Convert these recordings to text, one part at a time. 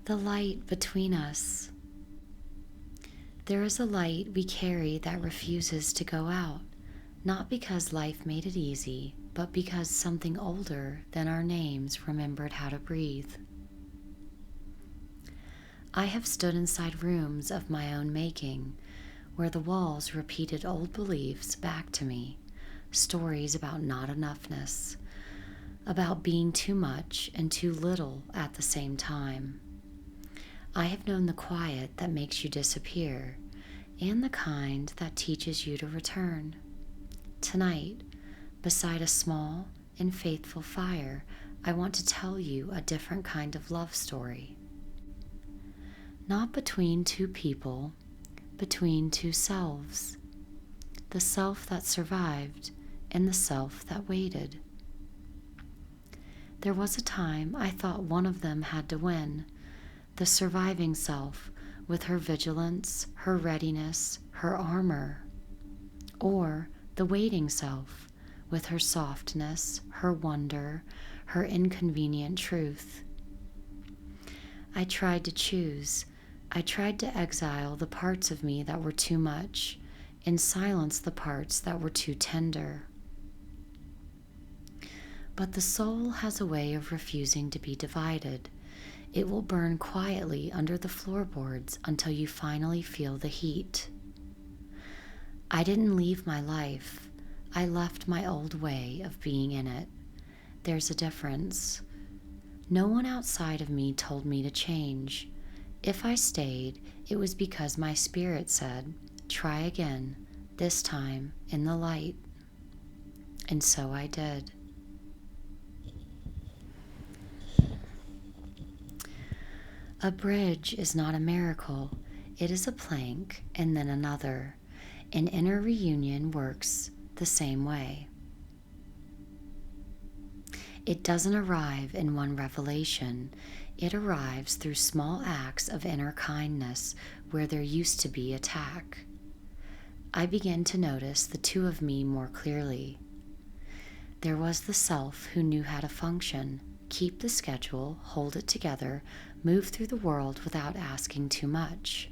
The light between us. There is a light we carry that refuses to go out, not because life made it easy, but because something older than our names remembered how to breathe. I have stood inside rooms of my own making, where the walls repeated old beliefs back to me, stories about not enoughness, about being too much and too little at the same time. I have known the quiet that makes you disappear, and the kind that teaches you to return. Tonight, beside a small and faithful fire, I want to tell you a different kind of love story. Not between two people, between two selves. The self that survived and the self that waited. There was a time I thought one of them had to win. The surviving self, with her vigilance, her readiness, her armor. Or the waiting self, with her softness, her wonder, her inconvenient truth. I tried to choose. I tried to exile the parts of me that were too much and silence the parts that were too tender. But the soul has a way of refusing to be divided. It will burn quietly under the floorboards until you finally feel the heat. I didn't leave my life. I left my old way of being in it. There's a difference. No one outside of me told me to change. If I stayed, it was because my spirit said, try again, this time in the light. And so I did. A bridge is not a miracle. It is a plank and then another. An inner reunion works the same way. It doesn't arrive in one revelation. It arrives through small acts of inner kindness where there used to be attack. I began to notice the two of me more clearly. There was the self who knew how to function, keep the schedule, hold it together, move through the world without asking too much.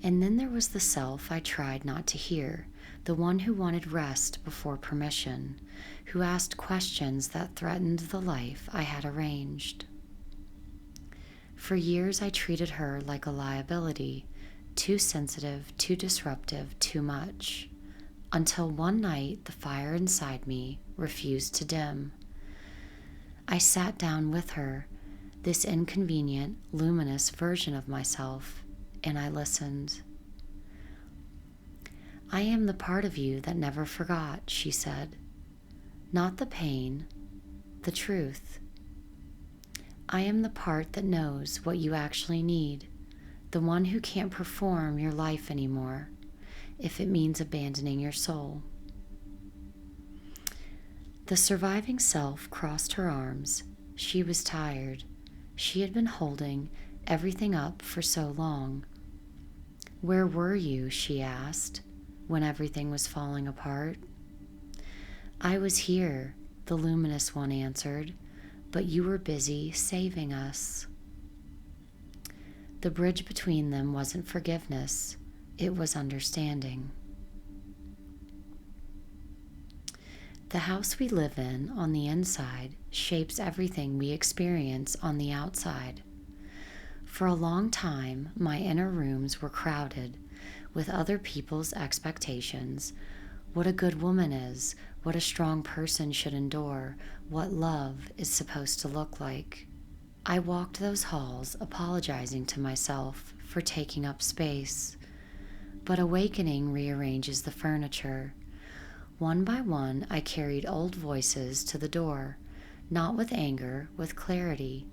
And then there was the self I tried not to hear, the one who wanted rest before permission, who asked questions that threatened the life I had arranged. For years I treated her like a liability, too sensitive, too disruptive, too much, until one night the fire inside me refused to dim. I sat down with her, this inconvenient, luminous version of myself, and I listened. I am the part of you that never forgot, she said. Not the pain, the truth. I am the part that knows what you actually need, the one who can't perform your life anymore, if it means abandoning your soul. The surviving self crossed her arms. She was tired. She had been holding everything up for so long. Where were you, she asked, when everything was falling apart? I was here, the luminous one answered, but you were busy saving us. The bridge between them wasn't forgiveness, it was understanding. The house we live in on the inside shapes everything we experience on the outside. For a long time, my inner rooms were crowded with other people's expectations, what a good woman is, what a strong person should endure, what love is supposed to look like. I walked those halls apologizing to myself for taking up space, but awakening rearranges the furniture. One by one, I carried old voices to the door, not with anger, with clarity.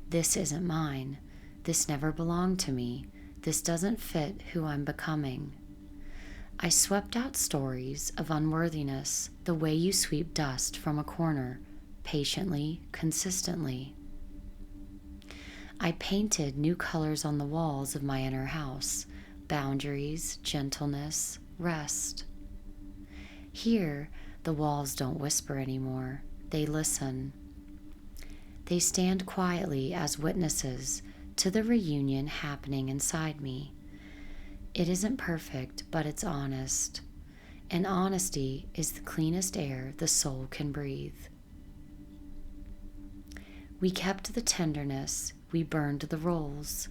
This isn't mine. This never belonged to me. This doesn't fit who I'm becoming. I swept out stories of unworthiness, the way you sweep dust from a corner, patiently, consistently. I painted new colors on the walls of my inner house, boundaries, gentleness, rest. Here, the walls don't whisper anymore. They listen. They stand quietly as witnesses to the reunion happening inside me. It isn't perfect, but it's honest. And honesty is the cleanest air the soul can breathe. We kept the tenderness, we burned the roles.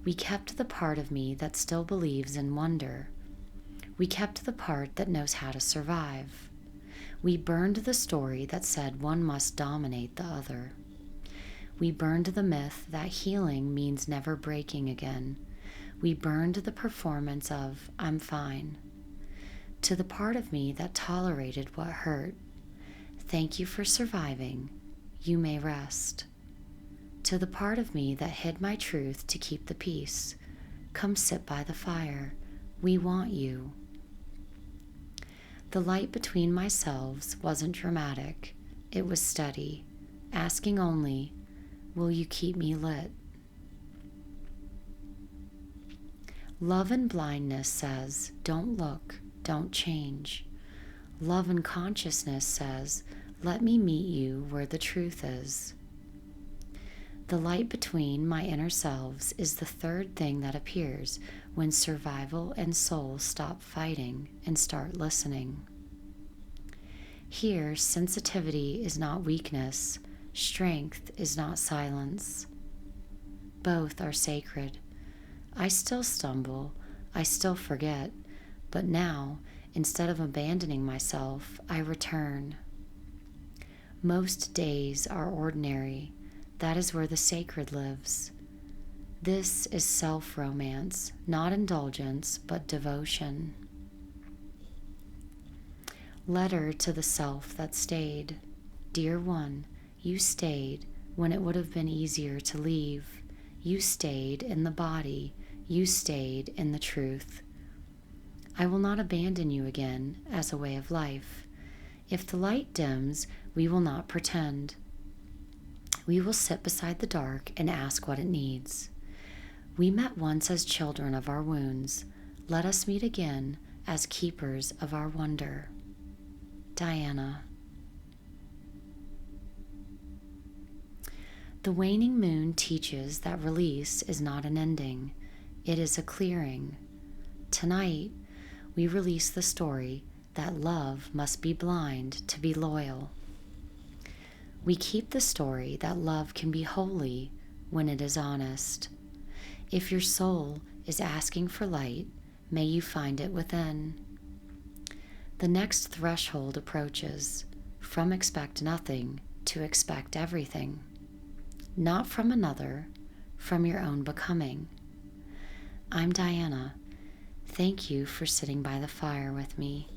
We kept the part of me that still believes in wonder. We kept the part that knows how to survive. We burned the story that said one must dominate the other. We burned the myth that healing means never breaking again. We burned the performance of I'm fine. To the part of me that tolerated what hurt, thank you for surviving. You may rest. To the part of me that hid my truth to keep the peace, come sit by the fire. We want you. The light between myselves wasn't dramatic. It was steady, asking only, will you keep me lit? Love and blindness says, don't look, don't change. Love and consciousness says, let me meet you where the truth is. The light between my inner selves is the third thing that appears when survival and soul stop fighting and start listening. Here, sensitivity is not weakness, strength is not silence. Both are sacred. I still stumble, I still forget, but now, instead of abandoning myself, I return. Most days are ordinary. That is where the sacred lives. This is self-romance, not indulgence, but devotion. Letter to the self that stayed. Dear one, you stayed when it would have been easier to leave. You stayed in the body. You stayed in the truth. I will not abandon you again as a way of life. If the light dims, we will not pretend. We will sit beside the dark and ask what it needs. We met once as children of our wounds. Let us meet again as keepers of our wonder. Diana. The waning moon teaches that release is not an ending. It is a clearing. Tonight, we release the story that love must be blind to be loyal. We keep the story that love can be holy when it is honest. If your soul is asking for light, may you find it within. The next threshold approaches, from expect nothing to expect everything. Not from another, from your own becoming. I'm Diana. Thank you for sitting by the fire with me.